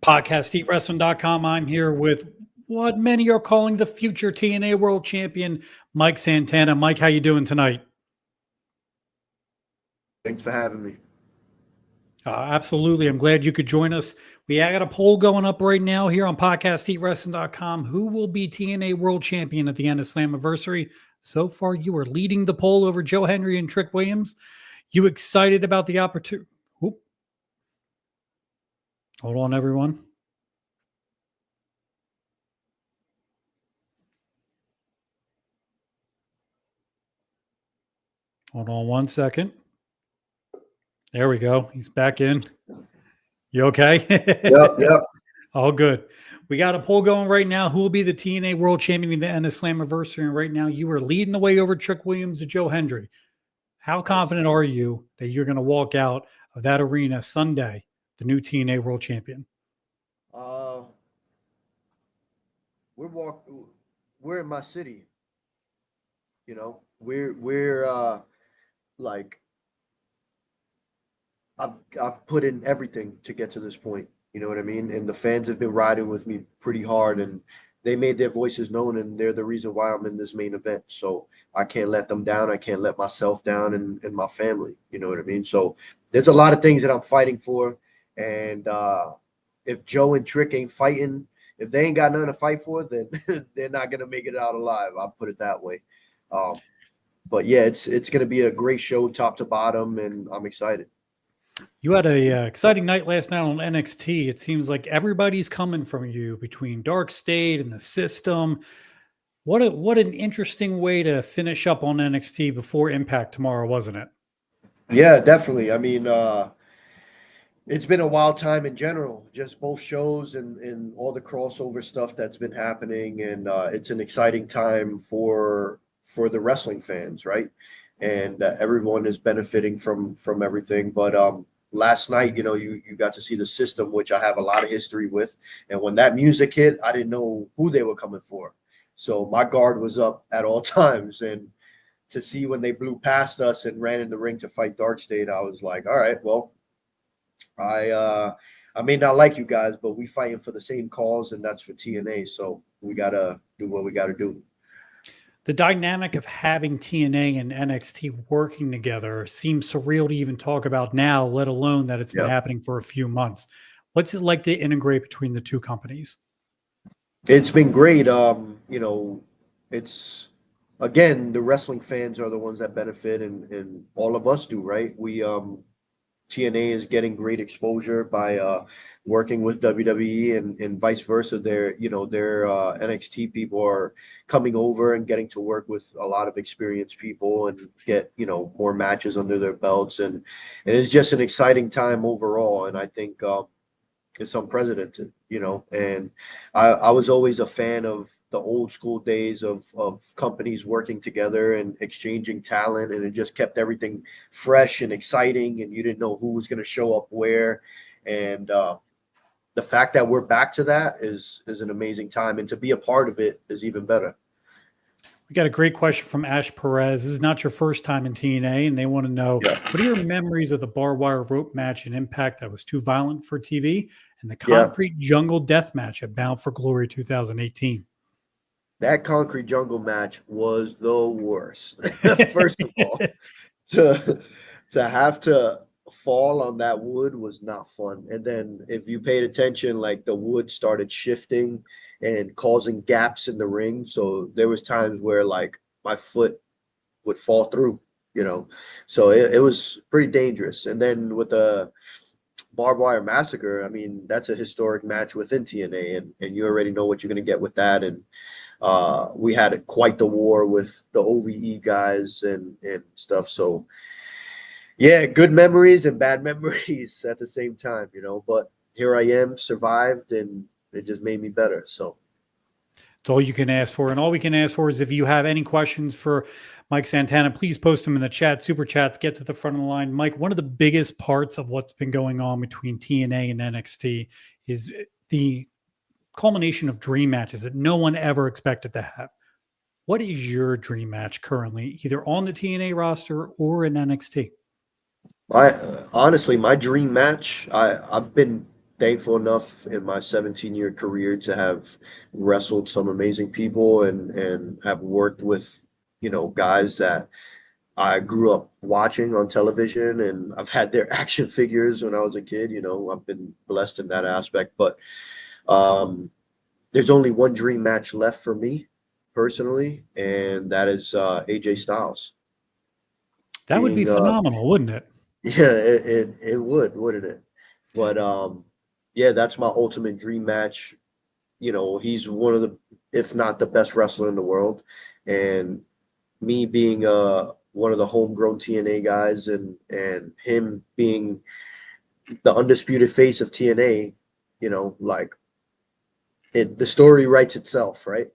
PodcastEatWrestling.com. I'm here with what many are calling the future TNA World Champion, Mike Santana. Mike, how you doing tonight? Thanks for having me. Absolutely. I'm glad you could join us. We got a poll going up right now here on PodcastEatWrestling.com. Who will be TNA World Champion at the end of Slammiversary? So far, you are leading the poll over Joe Hendry and Trick Williams. You excited about the opportunity? Hold on, everyone. Hold on one second. There we go. He's back in. You okay? Yep. All good. We got a poll going right now. Who will be the TNA World Champion at the end of Slammiversary? And right now, you are leading the way over Trick Williams to Joe Hendry. How confident are you that you're going to walk out of that arena Sunday, the new TNA World Champion? We're in my city. You know, we're like I've put in everything to get to this point. You know what I mean? And the fans have been riding with me pretty hard, and they made their voices known, and they're the reason why I'm in this main event. So I can't let them down. I can't let myself down and my family. You know what I mean? So there's a lot of things that I'm fighting for. And if Joe and Trick ain't fighting, if they ain't got nothing to fight for, then they're not gonna make it out alive. I'll put it that way. But yeah, it's gonna be a great show, top to bottom, and I'm excited. You had a exciting night last night on NXT. It seems like everybody's coming from you between Dark State and the system. What an interesting way to finish up on NXT before Impact tomorrow, wasn't it? Yeah, definitely. I mean, it's been a wild time in general, just both shows and all the crossover stuff that's been happening, and it's an exciting time for the wrestling fans, right? And everyone is benefiting from everything. But last night, you got to see the system, which I have a lot of history with, and when that music hit, I didn't know who they were coming for, so my guard was up at all times. And to see when they blew past us and ran in the ring to fight Dark State, I was like, all right, well, I may not like you guys, but we fighting for the same cause, and that's for TNA. So we gotta do what we gotta do. The dynamic of having TNA and NXT working together seems surreal to even talk about now, let alone that it's been happening for a few months. What's it like to integrate between the two companies? It's been great. It's again, the wrestling fans are the ones that benefit, and all of us do, right? TNA is getting great exposure by working with WWE, and vice versa. Their NXT people are coming over and getting to work with a lot of experienced people and get more matches under their belts, and it's just an exciting time overall. And I think it's unprecedented, and I was always a fan of the old school days of companies working together and exchanging talent, and it just kept everything fresh and exciting, and you didn't know who was going to show up where. And the fact that we're back to that is an amazing time, and to be a part of it is even better. We got a great question from Ash Perez. This is not your first time in TNA, and they want to know, what are your memories of the barbed wire rope match in Impact that was too violent for TV, and the concrete jungle death match at Bound for Glory 2018? That concrete jungle match was the worst. First of all, to have to fall on that wood was not fun. And then if you paid attention, like the wood started shifting and causing gaps in the ring. So there was times where like my foot would fall through, So it was pretty dangerous. And then with the barbed wire massacre, I mean, that's a historic match within TNA, and you already know what you're going to get with that. And we had quite the war with the OVE guys and stuff. So yeah, good memories and bad memories at the same time, but here I am, survived, and it just made me better. So it's all you can ask for. And all we can ask for is if you have any questions for Mike Santana, please post them in the chat. Super chats, get to the front of the line. Mike, one of the biggest parts of what's been going on between TNA and NXT is the culmination of dream matches that no one ever expected to have. What is your dream match currently, either on the TNA roster or in NXT? Honestly, my dream match, I've been thankful enough in my 17-year career to have wrestled some amazing people and have worked with, guys that I grew up watching on television, and I've had their action figures when I was a kid. I've been blessed in that aspect. But um, there's only one dream match left for me personally, and that is AJ Styles. That would be Being phenomenal, wouldn't it? Yeah, it would, wouldn't it? But yeah, that's my ultimate dream match. He's one of the, if not the best wrestler in the world, and me being one of the homegrown TNA guys, and him being the undisputed face of TNA, like the story writes itself, right?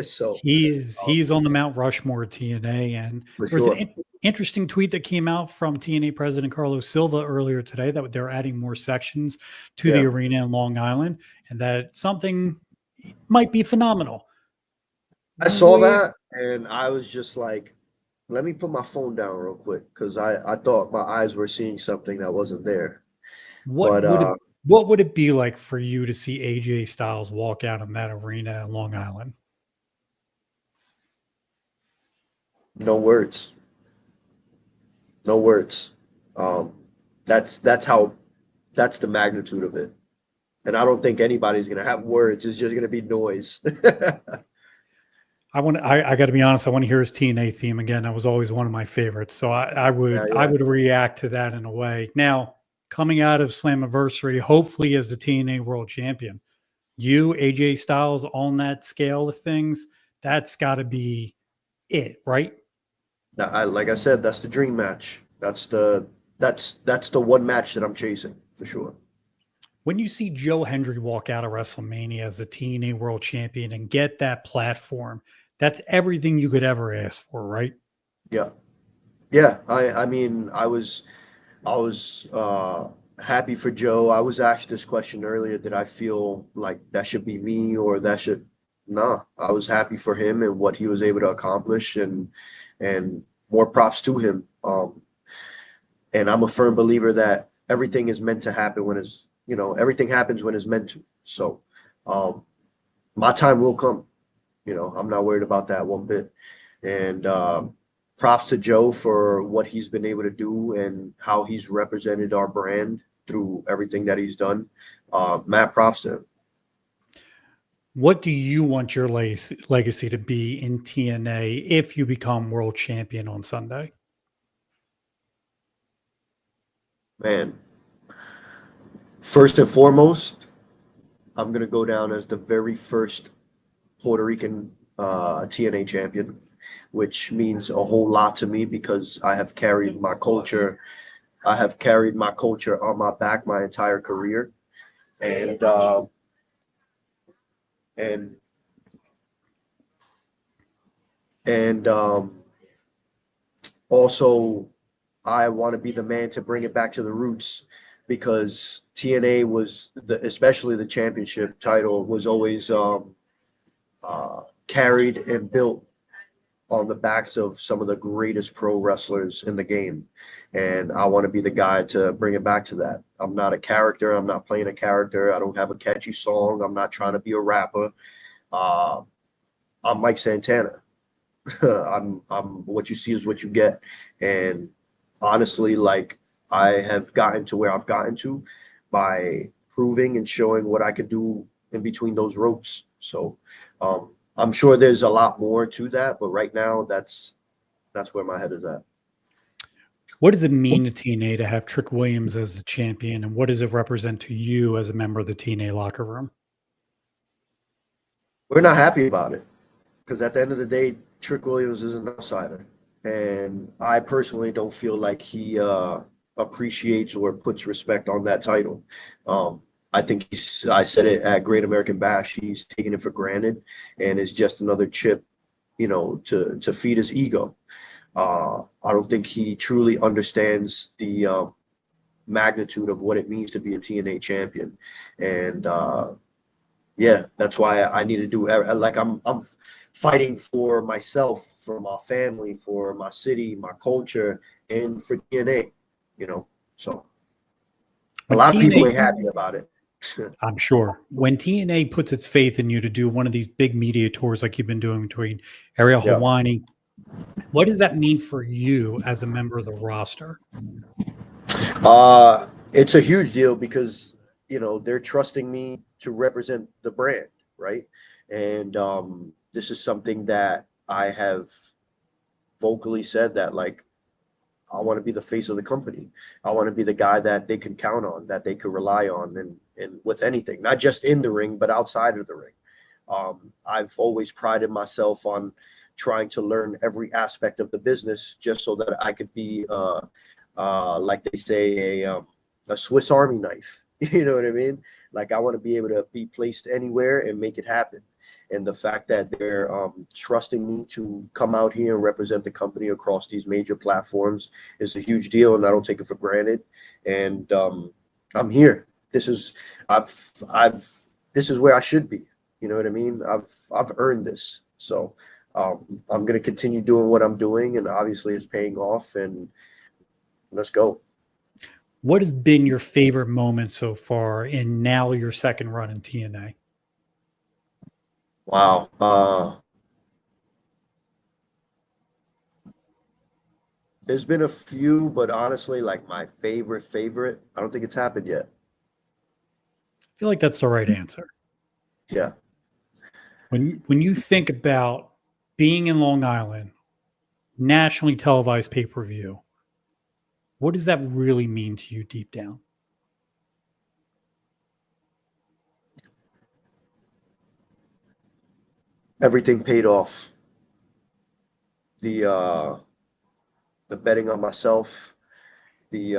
So He's on the Mount Rushmore of TNA, and for there was an sure, interesting tweet that came out from TNA President Carlos Silva earlier today that they're adding more sections to the yeah, arena in Long Island, and that something might be phenomenal. I saw Where that and I was just like, let me put my phone down real quick because I thought my eyes were seeing something that wasn't there. what But would it what would it be like for you to see AJ Styles walk out in that arena in Long Island? no words, no words. Um, that's the magnitude of it. And I don't think anybody's gonna have words. It's just gonna be noise. I got to be honest. I want to hear his TNA theme again. That was always one of my favorites. So Yeah, I yeah. would react to that in a way. Now, coming out of Slammiversary, hopefully as the TNA World Champion, you AJ Styles on that scale of things, that's got to be it, right? Like I said, that's the dream match. That's the one match that I'm chasing for sure. When you see Joe Hendry walk out of WrestleMania as the TNA World Champion and get that platform, that's everything you could ever ask for, right? Yeah. Yeah. I mean, I was happy for Joe. I was asked this question earlier. Did I feel like that should be me or that should? Nah, I was happy for him and what he was able to accomplish, and more props to him. And I'm a firm believer that everything is meant to happen when it's, everything happens when it's meant to. So, um, my time will come. I'm not worried about that one bit. And props to Joe for what he's been able to do and how he's represented our brand through everything that he's done. Matt, props to him. What do you want your legacy to be in TNA if you become world champion on Sunday? Man, first and foremost, I'm gonna go down as the very first Puerto Rican TNA champion, which means a whole lot to me because I have carried my culture. I have carried my culture on my back my entire career, and and and also I want to be the man to bring it back to the roots because TNA was especially the championship title was always carried and built on the backs of some of the greatest pro wrestlers in the game. And I want to be the guy to bring it back to that. I'm not a character. I'm not playing a character. I don't have a catchy song. I'm not trying to be a rapper. Uh, I'm Mike Santana. I'm what you see is what you get. And honestly, like I have gotten to where I've gotten to by proving and showing what I could do in between those ropes. So I'm sure there's a lot more to that, but right now that's where my head is at. What does it mean to TNA to have Trick Williams as the champion, and what does it represent to you as a member of the TNA locker room? We're not happy about it because at the end of the day, Trick Williams is an outsider, and I personally don't feel like he appreciates or puts respect on that title. Um, I think I said it at Great American Bash. He's taking it for granted, and is just another chip, to feed his ego. I don't think he truly understands the magnitude of what it means to be a TNA champion, and yeah, that's why I need to do like I'm fighting for myself, for my family, for my city, my culture, and for TNA. So a When lot of people TNA ain't happy about it. I'm sure. When TNA puts its faith in you to do one of these big media tours like you've been doing between Ariel Yeah. Helwani, what does that mean for you as a member of the roster? It's a huge deal because they're trusting me to represent the brand, right? And this is something that I have vocally said that, like, I want to be the face of the company. I want to be the guy that they can count on, that they could rely on, and with anything, not just in the ring, but outside of the ring. I've always prided myself on trying to learn every aspect of the business just so that I could be, like they say, a Swiss Army knife. You know what I mean? Like, I want to be able to be placed anywhere and make it happen. And the fact that they're trusting me to come out here and represent the company across these major platforms is a huge deal, and I don't take it for granted. And I'm here. This is this is where I should be. You know what I mean? I've earned this. So I'm gonna continue doing what I'm doing, and obviously it's paying off. And let's go. What has been your favorite moment so far in now your second run in TNA? Wow. There's been a few, but honestly, like, my favorite, I don't think it's happened yet. I feel like that's the right answer. Yeah. When you think about being in Long Island, nationally televised pay-per-view, what does that really mean to you deep down? Everything paid off. The betting on myself, the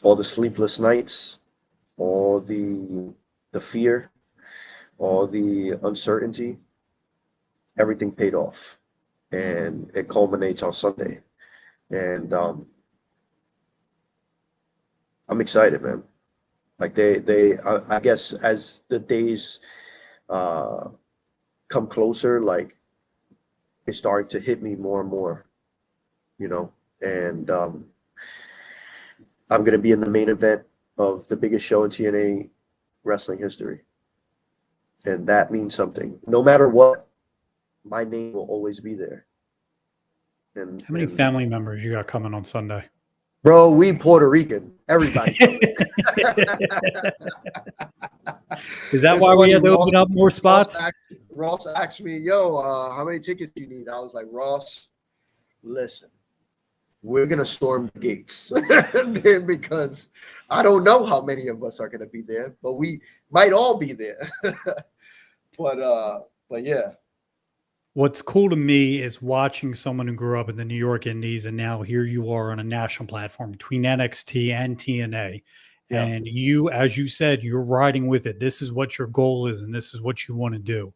all the sleepless nights, all the fear, all the uncertainty, everything paid off, and it culminates on Sunday. And I'm excited, man. Like, I guess as the days uh, come closer, like, it's starting to hit me more and more, you know. And I'm going to be in the main event of the biggest show in TNA wrestling history, and that means something. No matter what, my name will always be there. How many And family members you got coming on Sunday? bro, we Puerto Rican. Everybody coming. Is that It's why we funny. had to open up more spots? Ross asked me, "Yo, how many tickets do you need?" I was like, "Ross, listen, we're gonna storm the gates because I don't know how many of us are gonna be there, but we might all be there." But yeah, What's cool to me is watching someone who grew up in the New York Indies and now here you are on a national platform between NXT and TNA. yeah, And you, as you said, you're riding with it. This is what your goal is, and this is what you want to do.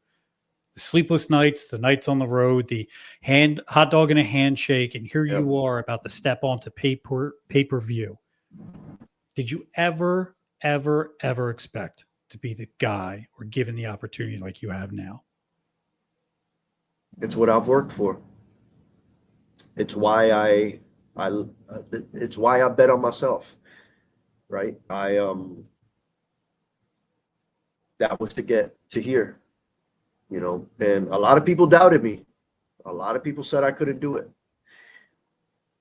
The sleepless nights, the nights on the road, the hot dog and a handshake, and here yeah. you are about to step onto pay-per-view. Did you ever expect to be the guy or given the opportunity like you have now? It's what I've worked for. It's why I, it's why I bet on myself, right? That was to get to here, and a lot of people doubted me. A lot of people said I couldn't do it,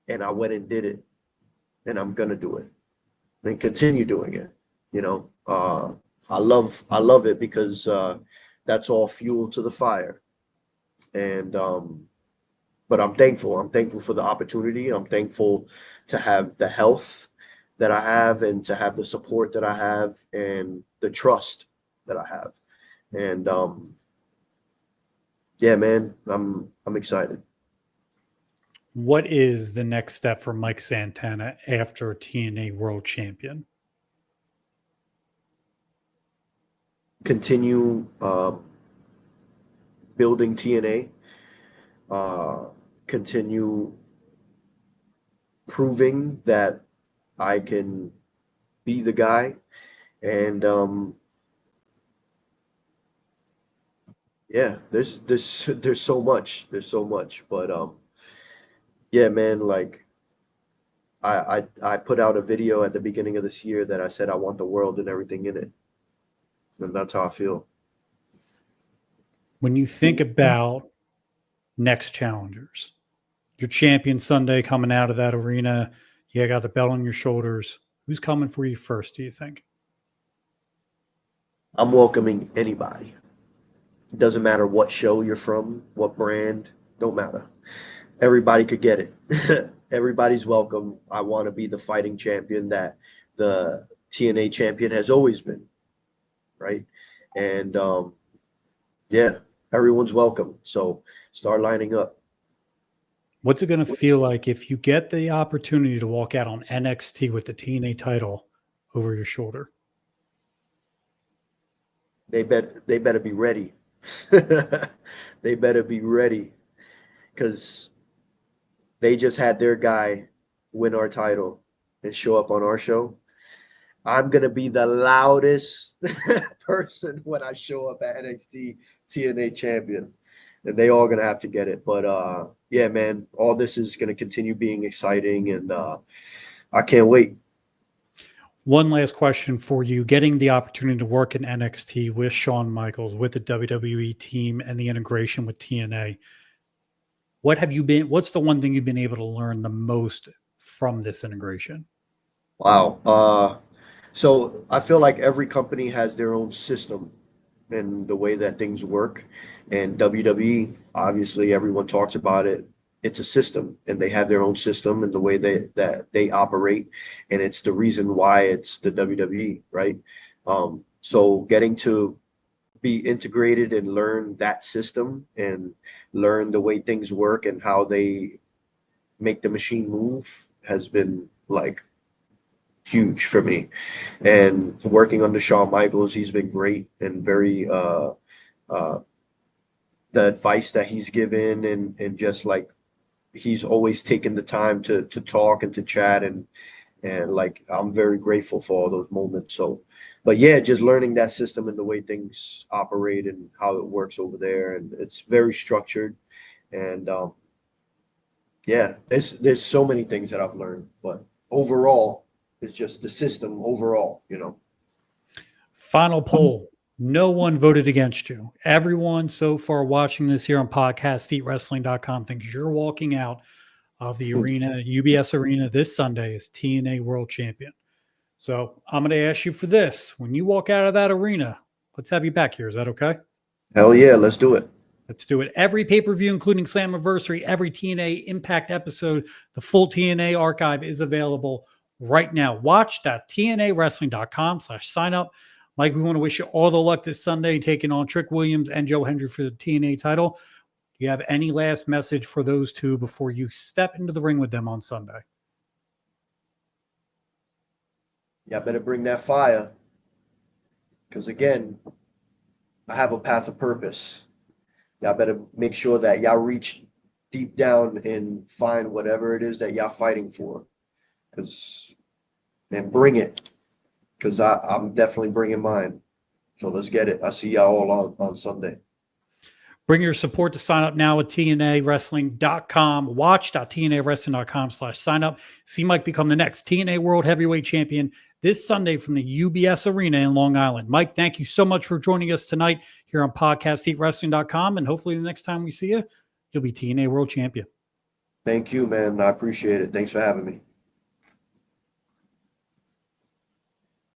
and I went and did it, and I'm gonna do it and continue doing it. You know, I love it because that's all fuel to the fire, and but I'm thankful. I'm thankful for the opportunity. I'm thankful to have the health that I have, and to have the support that I have, and the trust that I have. And yeah, man, I'm excited. What is the next step for Mike Santana after TNA World Champion? Continue building TNA. Continue proving that I can be the guy. And yeah, there's so much. There's so much. But yeah, man, like, I put out a video at the beginning of this year that I said I want the world and everything in it. And that's how I feel. When you think about next challengers, your champion Sunday coming out of that arena, you got the belt on your shoulders. Who's coming for you first, do you think? I'm welcoming anybody. It doesn't matter what show you're from, what brand, don't matter. Everybody could get it. Everybody's welcome. I want to be the fighting champion that the TNA champion has always been, right? And yeah, everyone's welcome. So start lining up. What's it going to feel like if you get the opportunity to walk out on NXT with the TNA title over your shoulder? They better be ready. They better be ready, because they just had their guy win our title and show up on our show. I'm gonna be the loudest person when I show up at NXT TNA champion, and they all gonna have to get it. But yeah, man, all this is gonna continue being exciting, and I can't wait. One last question for you. Getting the opportunity to work in NXT with Shawn Michaels, with the WWE team, and the integration with TNA, what's the one thing you've been able to learn the most from this integration? Wow. So I feel like every company has their own system and the way that things work. And WWE, obviously, everyone talks about it. It's a system, and they have their own system and the way that they operate, and it's the reason why it's the WWE, right? So getting to be integrated and learn that system and learn the way things work and how they make the machine move has been like huge for me. And working under Shawn Michaels, he's been great and very the advice that he's given, and just like he's always taken the time to talk and to chat, and like I'm very grateful for all those moments. So but yeah, just learning that system and the way things operate and how it works over there, and it's very structured. And yeah, there's so many things that I've learned, but overall it's just the system overall, you know. Final poll. No one voted against you. Everyone so far watching this here on podcasteatwrestling.com thinks you're walking out of the arena, UBS Arena, this Sunday as TNA World Champion. So I'm going to ask you for this. When you walk out of that arena, let's have you back here. Is that okay? Hell yeah, let's do it. Let's do it. Every pay-per-view, including Slammiversary, every TNA Impact episode, the full TNA archive is available right now. Watch.tnawrestling.com/sign up. Mike, we want to wish you all the luck this Sunday, taking on Trick Williams and Joe Hendry for the TNA title. Do you have any last message for those two before you step into the ring with them on Sunday? Yeah, I better bring that fire, because again, I have a path of purpose. Y'all better make sure that y'all reach deep down and find whatever it is that y'all fighting for, and bring it, because I'm definitely bringing mine. So let's get it. I see y'all all on Sunday. Bring your support to sign up now at TNAWrestling.com. Watch.tnawrestling.com/sign up. See Mike become the next TNA World Heavyweight Champion this Sunday from the UBS Arena in Long Island. Mike, thank you so much for joining us tonight here on podcasteatwrestling.com. And hopefully the next time we see you, you'll be TNA World Champion. Thank you, man. I appreciate it. Thanks for having me.